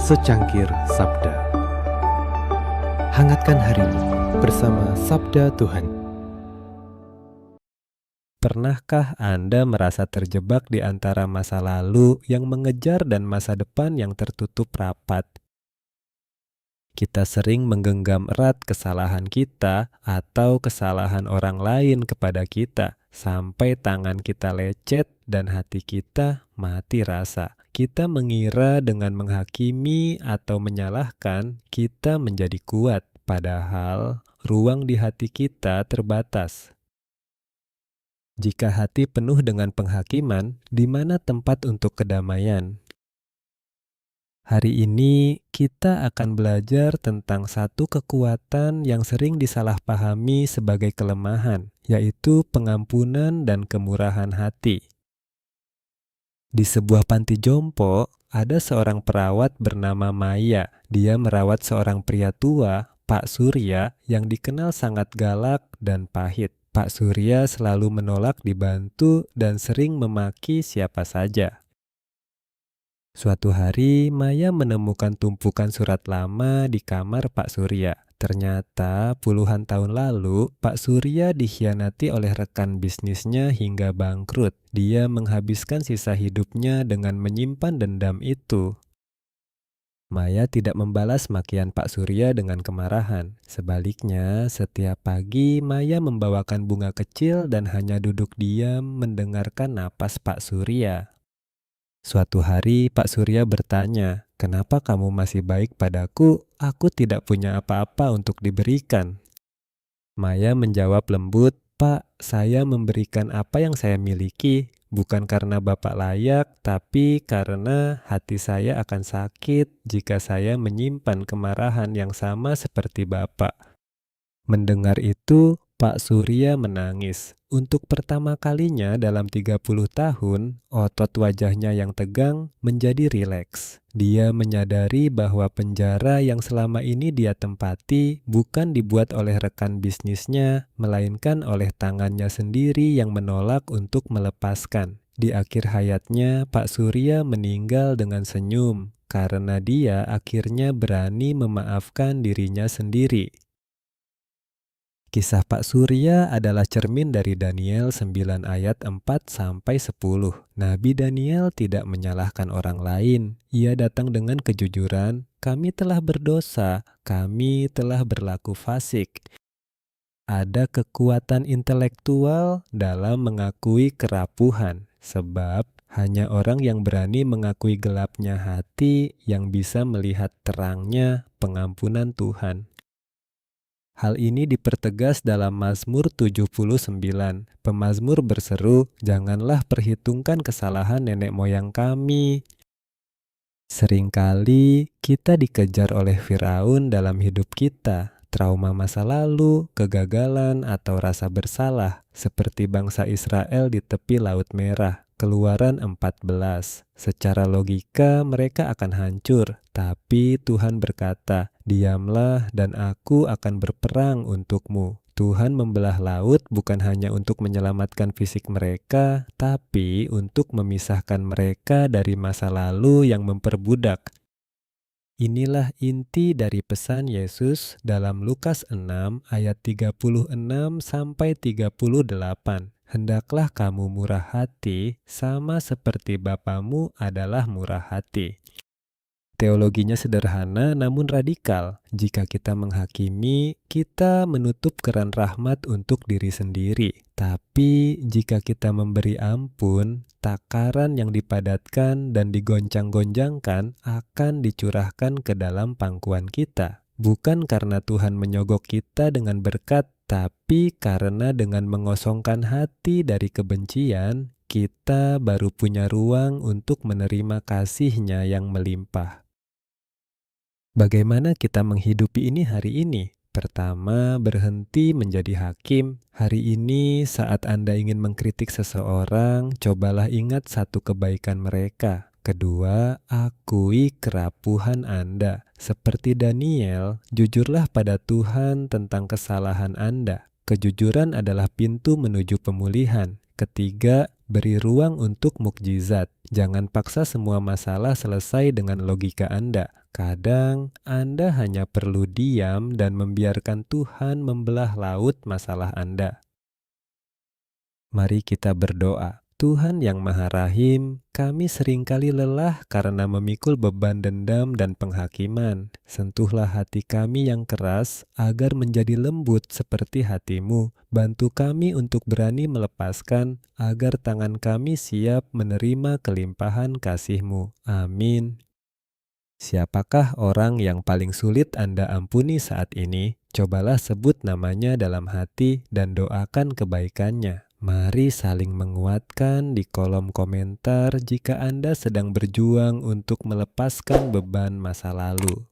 Secangkir Sabda. Hangatkan harimu bersama Sabda Tuhan. Pernahkah Anda merasa terjebak di antara masa lalu yang mengejar dan masa depan yang tertutup rapat? Kita sering menggenggam erat kesalahan kita atau kesalahan orang lain kepada kita, sampai tangan kita lecet dan hati kita mati rasa. Kita mengira dengan menghakimi atau menyalahkan, kita menjadi kuat, padahal ruang di hati kita terbatas. Jika hati penuh dengan penghakiman, di mana tempat untuk kedamaian? Hari ini kita akan belajar tentang satu kekuatan yang sering disalahpahami sebagai kelemahan, yaitu pengampunan dan kemurahan hati. Di sebuah panti jompo, ada seorang perawat bernama Maya. Dia merawat seorang pria tua, Pak Surya, yang dikenal sangat galak dan pahit. Pak Surya selalu menolak dibantu dan sering memaki siapa saja. Suatu hari, Maya menemukan tumpukan surat lama di kamar Pak Surya. Ternyata puluhan tahun lalu, Pak Surya dikhianati oleh rekan bisnisnya hingga bangkrut. Dia menghabiskan sisa hidupnya dengan menyimpan dendam itu. Maya tidak membalas makian Pak Surya dengan kemarahan. Sebaliknya, setiap pagi Maya membawakan bunga kecil dan hanya duduk diam mendengarkan napas Pak Surya. Suatu hari Pak Surya bertanya, "Kenapa kamu masih baik padaku? Aku tidak punya apa-apa untuk diberikan." Maya menjawab lembut, "Pak, saya memberikan apa yang saya miliki, bukan karena Bapak layak, tapi karena hati saya akan sakit jika saya menyimpan kemarahan yang sama seperti Bapak." Mendengar itu, Pak Surya menangis. Untuk pertama kalinya dalam 30 tahun, otot wajahnya yang tegang menjadi rileks. Dia menyadari bahwa penjara yang selama ini dia tempati bukan dibuat oleh rekan bisnisnya, melainkan oleh tangannya sendiri yang menolak untuk melepaskan. Di akhir hayatnya, Pak Surya meninggal dengan senyum, karena dia akhirnya berani memaafkan dirinya sendiri. Kisah Pak Surya adalah cermin dari Daniel 9 ayat 4-10. Nabi Daniel tidak menyalahkan orang lain. Ia datang dengan kejujuran, "Kami telah berdosa, kami telah berlaku fasik." Ada kekuatan intelektual dalam mengakui kerapuhan, sebab hanya orang yang berani mengakui gelapnya hati yang bisa melihat terangnya pengampunan Tuhan. Hal ini dipertegas dalam Mazmur 79. Pemazmur berseru, "Janganlah perhitungkan kesalahan nenek moyang kami." Seringkali kita dikejar oleh Firaun dalam hidup kita. Trauma masa lalu, kegagalan, atau rasa bersalah, seperti bangsa Israel di tepi Laut Merah. Keluaran 14. Secara logika mereka akan hancur, tapi Tuhan berkata, "Diamlah dan aku akan berperang untukmu." Tuhan membelah laut bukan hanya untuk menyelamatkan fisik mereka, tapi untuk memisahkan mereka dari masa lalu yang memperbudak. Inilah inti dari pesan Yesus dalam Lukas 6 ayat 36-38. "Hendaklah kamu murah hati, sama seperti Bapamu adalah murah hati." Teologinya sederhana namun radikal. Jika kita menghakimi, kita menutup keran rahmat untuk diri sendiri. Tapi jika kita memberi ampun, takaran yang dipadatkan dan digoncang-goncangkan akan dicurahkan ke dalam pangkuan kita. Bukan karena Tuhan menyogok kita dengan berkat, tapi karena dengan mengosongkan hati dari kebencian, kita baru punya ruang untuk menerima kasih-Nya yang melimpah. Bagaimana kita menghidupi ini hari ini? Pertama, berhenti menjadi hakim. Hari ini saat Anda ingin mengkritik seseorang, cobalah ingat satu kebaikan mereka. Kedua, akui kerapuhan Anda. Seperti Daniel, jujurlah pada Tuhan tentang kesalahan Anda. Kejujuran adalah pintu menuju pemulihan. Ketiga, beri ruang untuk mukjizat. Jangan paksa semua masalah selesai dengan logika Anda. Kadang Anda hanya perlu diam dan membiarkan Tuhan membelah laut masalah Anda. Mari kita berdoa. Tuhan yang Maha Rahim, kami seringkali lelah karena memikul beban dendam dan penghakiman. Sentuhlah hati kami yang keras agar menjadi lembut seperti hati-Mu. Bantu kami untuk berani melepaskan agar tangan kami siap menerima kelimpahan kasih-Mu. Amin. Siapakah orang yang paling sulit Anda ampuni saat ini? Cobalah sebut namanya dalam hati dan doakan kebaikannya. Mari saling menguatkan di kolom komentar jika Anda sedang berjuang untuk melepaskan beban masa lalu.